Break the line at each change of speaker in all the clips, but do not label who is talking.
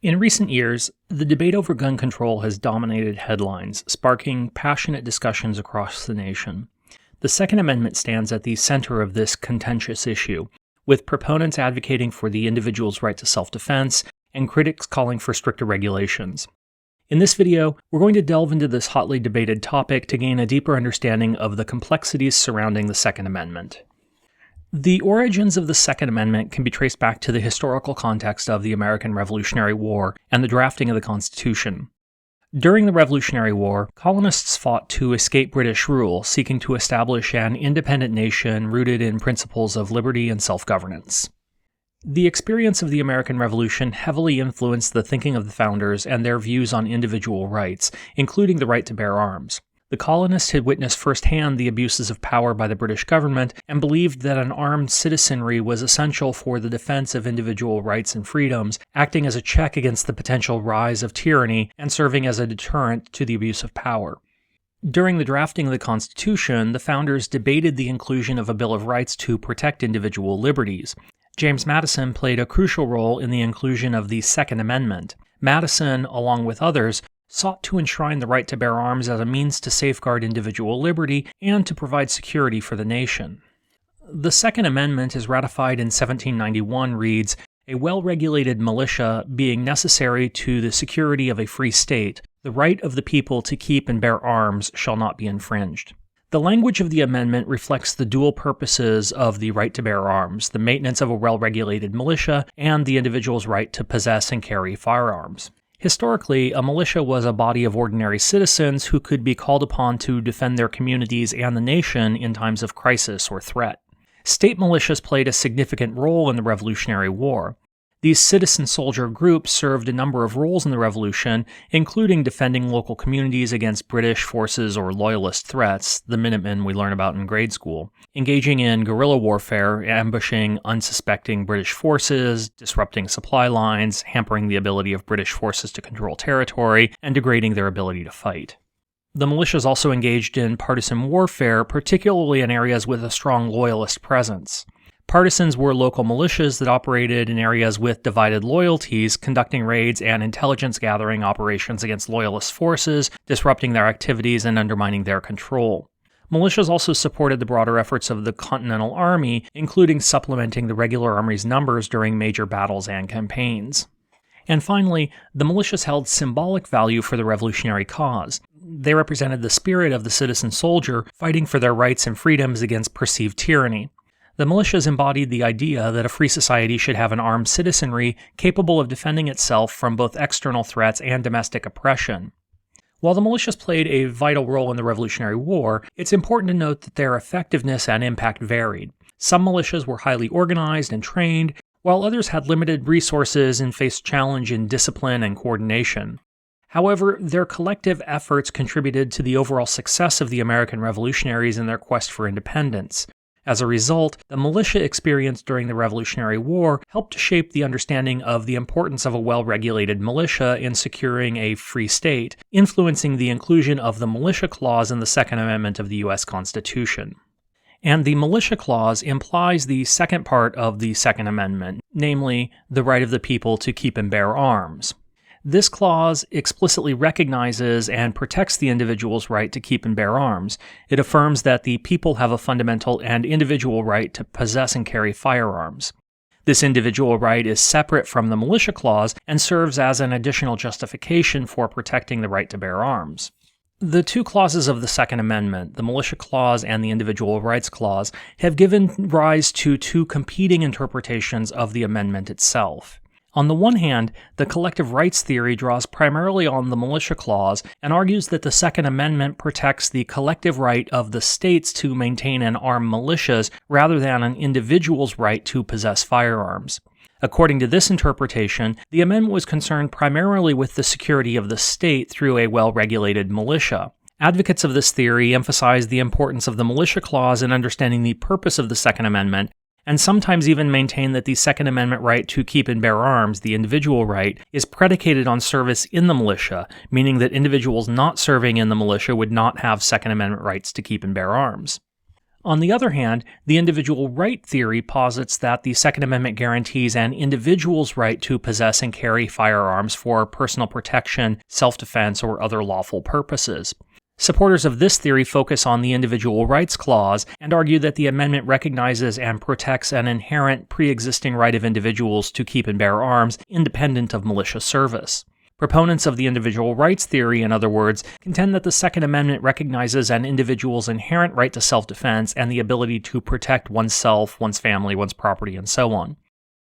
In recent years, the debate over gun control has dominated headlines, sparking passionate discussions across the nation. The Second Amendment stands at the center of this contentious issue, with proponents advocating for the individual's right to self-defense and critics calling for stricter regulations. In this video, we're going to delve into this hotly debated topic to gain a deeper understanding of the complexities surrounding the Second Amendment. The origins of the Second Amendment can be traced back to the historical context of the American Revolutionary War and the drafting of the Constitution. During the Revolutionary War, colonists fought to escape British rule, seeking to establish an independent nation rooted in principles of liberty and self-governance. The experience of the American Revolution heavily influenced the thinking of the founders and their views on individual rights, including the right to bear arms. The colonists had witnessed firsthand the abuses of power by the British government and believed that an armed citizenry was essential for the defense of individual rights and freedoms, acting as a check against the potential rise of tyranny and serving as a deterrent to the abuse of power. During the drafting of the Constitution, the founders debated the inclusion of a Bill of Rights to protect individual liberties. James Madison played a crucial role in the inclusion of the Second Amendment. Madison, along with others, sought to enshrine the right to bear arms as a means to safeguard individual liberty and to provide security for the nation. The Second Amendment, as ratified in 1791, reads, "A well-regulated militia being necessary to the security of a free state, the right of the people to keep and bear arms shall not be infringed." The language of the amendment reflects the dual purposes of the right to bear arms, the maintenance of a well-regulated militia, and the individual's right to possess and carry firearms. Historically, a militia was a body of ordinary citizens who could be called upon to defend their communities and the nation in times of crisis or threat. State militias played a significant role in the Revolutionary War. These citizen soldier groups served a number of roles in the Revolution, including defending local communities against British forces or loyalist threats, the Minutemen we learn about in grade school, engaging in guerrilla warfare, ambushing unsuspecting British forces, disrupting supply lines, hampering the ability of British forces to control territory, and degrading their ability to fight. The militias also engaged in partisan warfare, particularly in areas with a strong loyalist presence. Partisans were local militias that operated in areas with divided loyalties, conducting raids and intelligence-gathering operations against loyalist forces, disrupting their activities and undermining their control. Militias also supported the broader efforts of the Continental Army, including supplementing the regular army's numbers during major battles and campaigns. And finally, the militias held symbolic value for the revolutionary cause. They represented the spirit of the citizen soldier fighting for their rights and freedoms against perceived tyranny. The militias embodied the idea that a free society should have an armed citizenry capable of defending itself from both external threats and domestic oppression. While the militias played a vital role in the Revolutionary War, it's important to note that their effectiveness and impact varied. Some militias were highly organized and trained, while others had limited resources and faced challenge in discipline and coordination. However, their collective efforts contributed to the overall success of the American revolutionaries in their quest for independence. As a result, the militia experience during the Revolutionary War helped to shape the understanding of the importance of a well-regulated militia in securing a free state, influencing the inclusion of the militia clause in the Second Amendment of the U.S. Constitution. And the militia clause implies the second part of the Second Amendment, namely, the right of the people to keep and bear arms. This clause explicitly recognizes and protects the individual's right to keep and bear arms. It affirms that the people have a fundamental and individual right to possess and carry firearms. This individual right is separate from the militia clause and serves as an additional justification for protecting the right to bear arms. The two clauses of the Second Amendment, the Militia Clause and the Individual Rights Clause, have given rise to two competing interpretations of the amendment itself. On the one hand, the collective rights theory draws primarily on the Militia Clause and argues that the Second Amendment protects the collective right of the states to maintain and arm militias rather than an individual's right to possess firearms. According to this interpretation, the amendment was concerned primarily with the security of the state through a well-regulated militia. Advocates of this theory emphasize the importance of the Militia Clause in understanding the purpose of the Second Amendment, and sometimes even maintain that the Second Amendment right to keep and bear arms, the individual right, is predicated on service in the militia, meaning that individuals not serving in the militia would not have Second Amendment rights to keep and bear arms. On the other hand, the individual right theory posits that the Second Amendment guarantees an individual's right to possess and carry firearms for personal protection, self-defense, or other lawful purposes. Supporters of this theory focus on the Individual Rights Clause and argue that the amendment recognizes and protects an inherent pre-existing right of individuals to keep and bear arms independent of militia service. Proponents of the individual rights theory, in other words, contend that the Second Amendment recognizes an individual's inherent right to self-defense and the ability to protect oneself, one's family, one's property, and so on.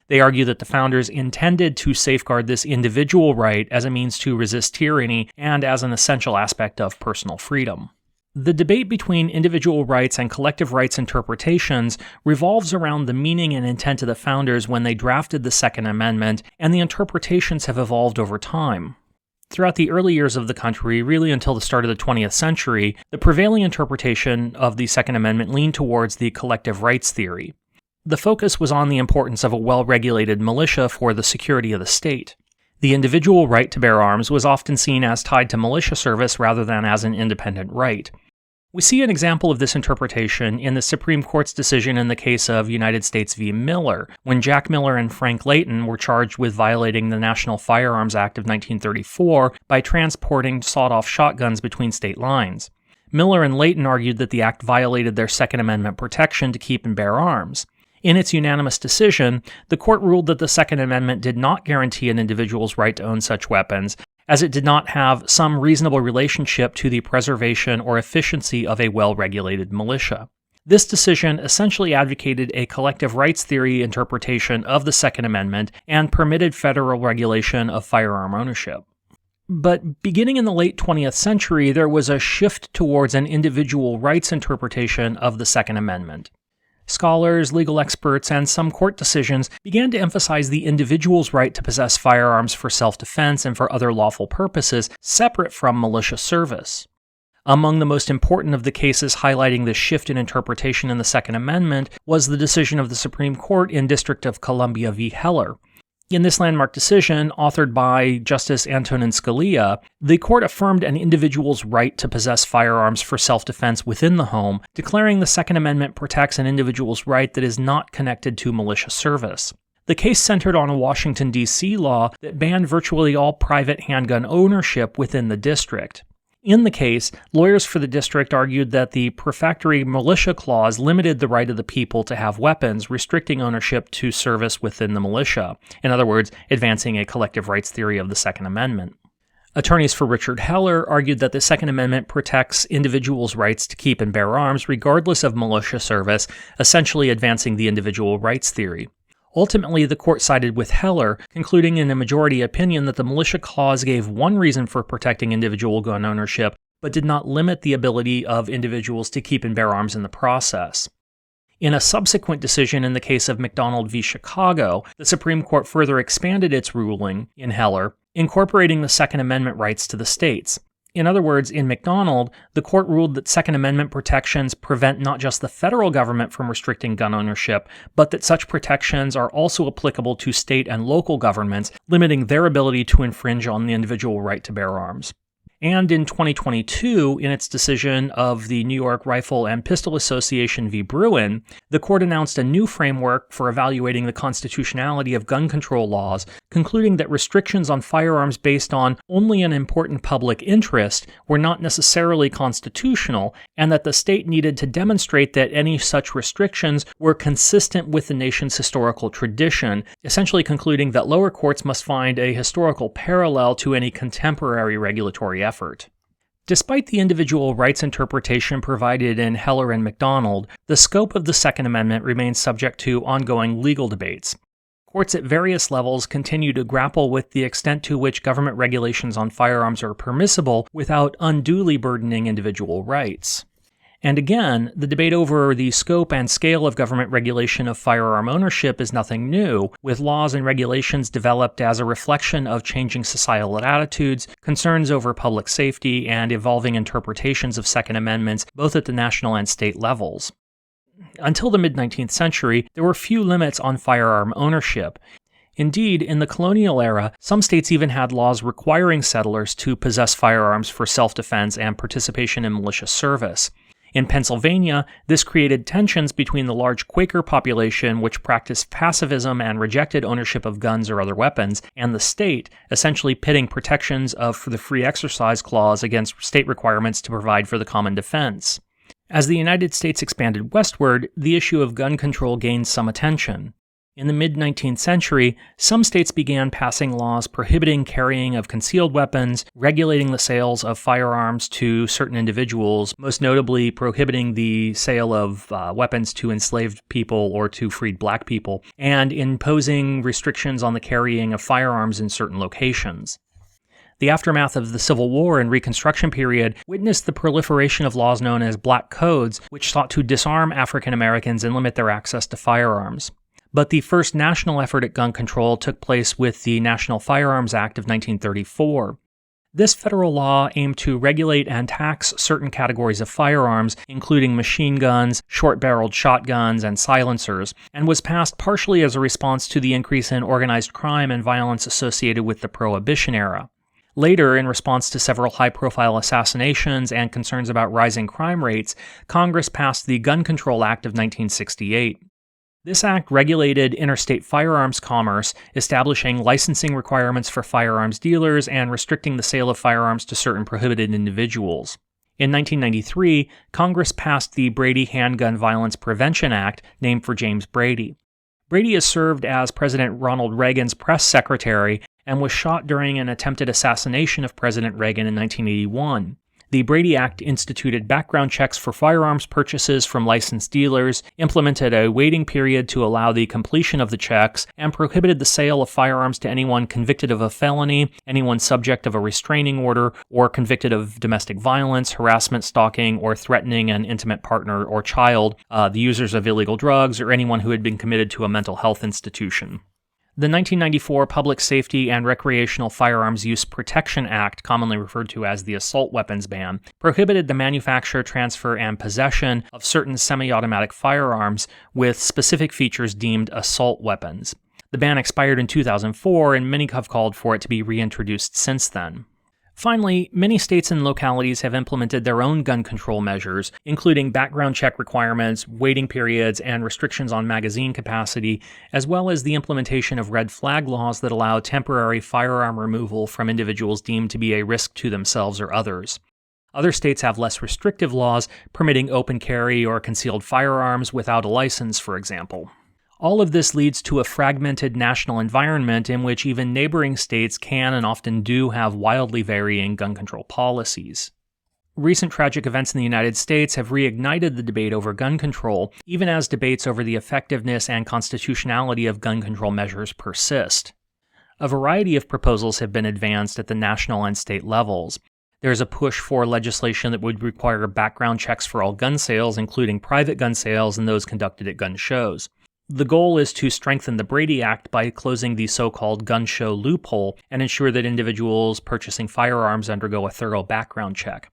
They argue that the founders intended to safeguard this individual right as a means to resist tyranny and as an essential aspect of personal freedom. The debate between individual rights and collective rights interpretations revolves around the meaning and intent of the founders when they drafted the Second Amendment, and the interpretations have evolved over time. Throughout the early years of the country, really until the start of the 20th century, the prevailing interpretation of the Second Amendment leaned towards the collective rights theory. The focus was on the importance of a well-regulated militia for the security of the state. The individual right to bear arms was often seen as tied to militia service rather than as an independent right. We see an example of this interpretation in the Supreme Court's decision in the case of United States v. Miller, when Jack Miller and Frank Layton were charged with violating the National Firearms Act of 1934 by transporting sawed-off shotguns between state lines. Miller and Layton argued that the act violated their Second Amendment protection to keep and bear arms. In its unanimous decision, the court ruled that the Second Amendment did not guarantee an individual's right to own such weapons, as it did not have some reasonable relationship to the preservation or efficiency of a well-regulated militia. This decision essentially advocated a collective rights theory interpretation of the Second Amendment and permitted federal regulation of firearm ownership. But beginning in the late 20th century, there was a shift towards an individual rights interpretation of the Second Amendment. Scholars, legal experts, and some court decisions began to emphasize the individual's right to possess firearms for self-defense and for other lawful purposes, separate from militia service. Among the most important of the cases highlighting this shift in interpretation in the Second Amendment was the decision of the Supreme Court in District of Columbia v. Heller. In this landmark decision, authored by Justice Antonin Scalia, the court affirmed an individual's right to possess firearms for self-defense within the home, declaring the Second Amendment protects an individual's right that is not connected to militia service. The case centered on a Washington, D.C. law that banned virtually all private handgun ownership within the district. In the case, lawyers for the district argued that the prefatory militia clause limited the right of the people to have weapons, restricting ownership to service within the militia. In other words, advancing a collective rights theory of the Second Amendment. Attorneys for Richard Heller argued that the Second Amendment protects individuals' rights to keep and bear arms regardless of militia service, essentially advancing the individual rights theory. Ultimately, the court sided with Heller, concluding in a majority opinion that the militia clause gave one reason for protecting individual gun ownership, but did not limit the ability of individuals to keep and bear arms in the process. In a subsequent decision in the case of McDonald v. Chicago, the Supreme Court further expanded its ruling in Heller, incorporating the Second Amendment rights to the states. In other words, in McDonald, the court ruled that Second Amendment protections prevent not just the federal government from restricting gun ownership, but that such protections are also applicable to state and local governments, limiting their ability to infringe on the individual right to bear arms. And in 2022, in its decision of the New York Rifle and Pistol Association v. Bruin, the court announced a new framework for evaluating the constitutionality of gun control laws, concluding that restrictions on firearms based on only an important public interest were not necessarily constitutional, and that the state needed to demonstrate that any such restrictions were consistent with the nation's historical tradition, essentially concluding that lower courts must find a historical parallel to any contemporary regulatory effort. Despite the individual rights interpretation provided in Heller and McDonald, the scope of the Second Amendment remains subject to ongoing legal debates. Courts at various levels continue to grapple with the extent to which government regulations on firearms are permissible without unduly burdening individual rights. And again, the debate over the scope and scale of government regulation of firearm ownership is nothing new, with laws and regulations developed as a reflection of changing societal attitudes, concerns over public safety, and evolving interpretations of Second Amendments both at the national and state levels. Until the mid-19th century, there were few limits on firearm ownership. Indeed, in the colonial era, some states even had laws requiring settlers to possess firearms for self-defense and participation in militia service. In Pennsylvania, this created tensions between the large Quaker population, which practiced pacifism and rejected ownership of guns or other weapons, and the state, essentially pitting protections of the Free Exercise Clause against state requirements to provide for the common defense. As the United States expanded westward, the issue of gun control gained some attention. In the mid-19th century, some states began passing laws prohibiting carrying of concealed weapons, regulating the sales of firearms to certain individuals, most notably prohibiting the sale of weapons to enslaved people or to freed black people, and imposing restrictions on the carrying of firearms in certain locations. The aftermath of the Civil War and Reconstruction period witnessed the proliferation of laws known as Black Codes, which sought to disarm African Americans and limit their access to firearms. But the first national effort at gun control took place with the National Firearms Act of 1934. This federal law aimed to regulate and tax certain categories of firearms, including machine guns, short-barreled shotguns, and silencers, and was passed partially as a response to the increase in organized crime and violence associated with the Prohibition era. Later, in response to several high-profile assassinations and concerns about rising crime rates, Congress passed the Gun Control Act of 1968. This act regulated interstate firearms commerce, establishing licensing requirements for firearms dealers and restricting the sale of firearms to certain prohibited individuals. In 1993, Congress passed the Brady Handgun Violence Prevention Act, named for James Brady. Brady has served as President Ronald Reagan's press secretary and was shot during an attempted assassination of President Reagan in 1981. The Brady Act instituted background checks for firearms purchases from licensed dealers, implemented a waiting period to allow the completion of the checks, and prohibited the sale of firearms to anyone convicted of a felony, anyone subject of a restraining order, or convicted of domestic violence, harassment, stalking, or threatening an intimate partner or child, the users of illegal drugs, or anyone who had been committed to a mental health institution. The 1994 Public Safety and Recreational Firearms Use Protection Act, commonly referred to as the Assault Weapons Ban, prohibited the manufacture, transfer, and possession of certain semi-automatic firearms with specific features deemed assault weapons. The ban expired in 2004, and many have called for it to be reintroduced since then. Finally, many states and localities have implemented their own gun control measures, including background check requirements, waiting periods, and restrictions on magazine capacity, as well as the implementation of red flag laws that allow temporary firearm removal from individuals deemed to be a risk to themselves or others. Other states have less restrictive laws, permitting open carry or concealed firearms without a license, for example. All of this leads to a fragmented national environment in which even neighboring states can and often do have wildly varying gun control policies. Recent tragic events in the United States have reignited the debate over gun control, even as debates over the effectiveness and constitutionality of gun control measures persist. A variety of proposals have been advanced at the national and state levels. There's a push for legislation that would require background checks for all gun sales, including private gun sales and those conducted at gun shows. The goal is to strengthen the Brady Act by closing the so-called gun show loophole and ensure that individuals purchasing firearms undergo a thorough background check.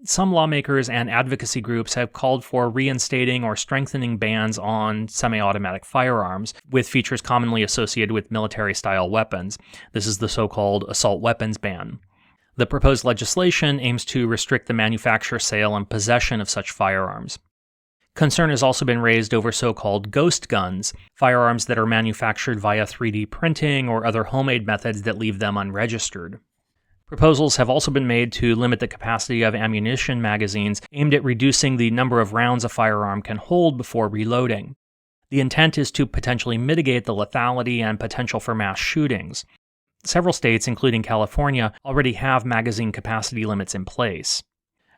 Some lawmakers and advocacy groups have called for reinstating or strengthening bans on semi-automatic firearms, with features commonly associated with military-style weapons. This is the so-called assault weapons ban. The proposed legislation aims to restrict the manufacture, sale, and possession of such firearms. Concern has also been raised over so-called ghost guns, firearms that are manufactured via 3D printing or other homemade methods that leave them unregistered. Proposals have also been made to limit the capacity of ammunition magazines aimed at reducing the number of rounds a firearm can hold before reloading. The intent is to potentially mitigate the lethality and potential for mass shootings. Several states, including California, already have magazine capacity limits in place.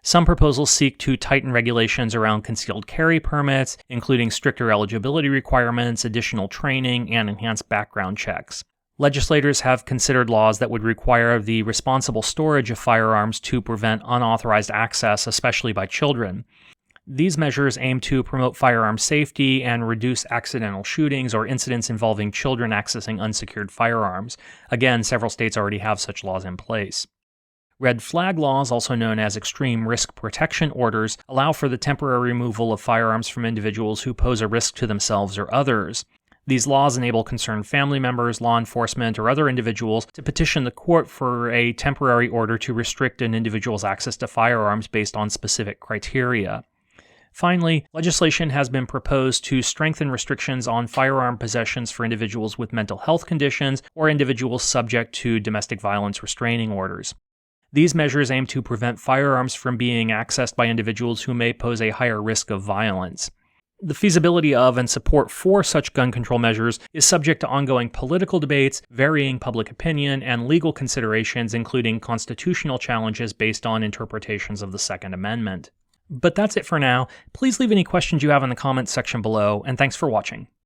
Some proposals seek to tighten regulations around concealed carry permits, including stricter eligibility requirements, additional training, and enhanced background checks. Legislators have considered laws that would require the responsible storage of firearms to prevent unauthorized access, especially by children. These measures aim to promote firearm safety and reduce accidental shootings or incidents involving children accessing unsecured firearms. Again, several states already have such laws in place. Red flag laws, also known as extreme risk protection orders, allow for the temporary removal of firearms from individuals who pose a risk to themselves or others. These laws enable concerned family members, law enforcement, or other individuals to petition the court for a temporary order to restrict an individual's access to firearms based on specific criteria. Finally, legislation has been proposed to strengthen restrictions on firearm possessions for individuals with mental health conditions or individuals subject to domestic violence restraining orders. These measures aim to prevent firearms from being accessed by individuals who may pose a higher risk of violence. The feasibility of and support for such gun control measures is subject to ongoing political debates, varying public opinion, and legal considerations, including constitutional challenges based on interpretations of the Second Amendment. But that's it for now. Please leave any questions you have in the comments section below, and thanks for watching.